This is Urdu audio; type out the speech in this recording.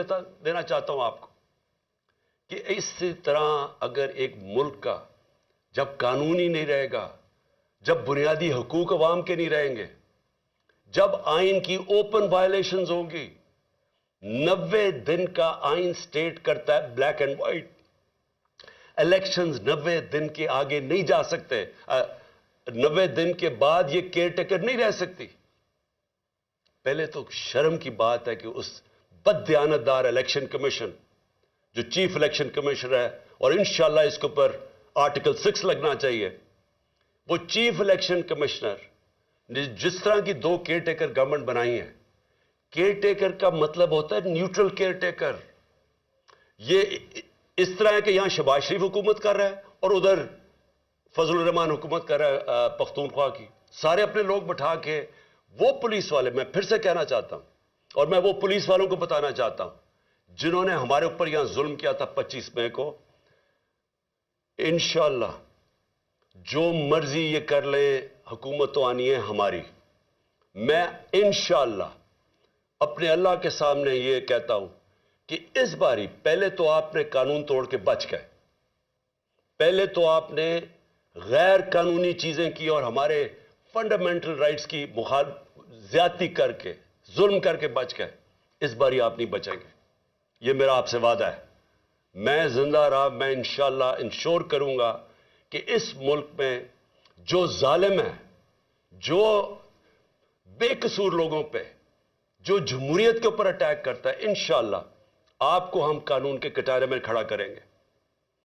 دینا چاہتا ہوں آپ کو کہ اس طرح اگر ایک ملک کا جب قانون ہی نہیں رہے گا، جب بنیادی حقوق عوام کے نہیں رہیں گے، جب آئین کی اوپن وائلیشنز ہوں گی، 90 دن کا آئین سٹیٹ کرتا ہے بلیک اینڈ وائٹ، الیکشنز 90 دن کے آگے نہیں جا سکتے، 90 دن کے بعد یہ کیئر ٹیکر نہیں رہ سکتی۔ پہلے تو شرم کی بات ہے کہ اس بددیانتدار الیکشن کمیشن جو چیف الیکشن کمیشنر ہے، اور انشاءاللہ اس کے اوپر آرٹیکل 6 لگنا چاہیے، وہ چیف الیکشن کمشنر نے جس طرح کی 2 کیئر ٹیکر گورنمنٹ بنائی ہے، کیئر ٹیکر کا مطلب ہوتا ہے نیوٹرل کیئر ٹیکر۔ یہ اس طرح ہے کہ یہاں شہباز شریف حکومت کر رہا ہے اور ادھر فضل الرحمان حکومت کر رہا ہے پختونخوا کی، سارے اپنے لوگ بٹھا کے وہ پولیس والے، میں پھر سے کہنا چاہتا ہوں اور میں وہ پولیس والوں کو بتانا چاہتا ہوں جنہوں نے ہمارے اوپر یہاں ظلم کیا تھا 25 مئی کو، انشاءاللہ جو مرضی یہ کر لیں، حکومت تو آنی ہے ہماری۔ میں انشاءاللہ اپنے اللہ کے سامنے یہ کہتا ہوں کہ اس باری پہلے تو آپ نے قانون توڑ کے بچ گئے، پہلے تو آپ نے غیر قانونی چیزیں کی اور ہمارے فنڈامنٹل رائٹس کی زیادتی کر کے، ظلم کر کے بچ گئے۔ اس باری آپ نہیں بچیں گے، یہ میرا آپ سے وعدہ ہے۔ میں زندہ رہا، میں انشاءاللہ انشور کروں گا کہ اس ملک میں جو ظالم ہے، جو بے قصور لوگوں پہ، جو جمہوریت کے اوپر اٹیک کرتا ہے، انشاءاللہ آپ کو ہم قانون کے کٹارے میں کھڑا کریں گے۔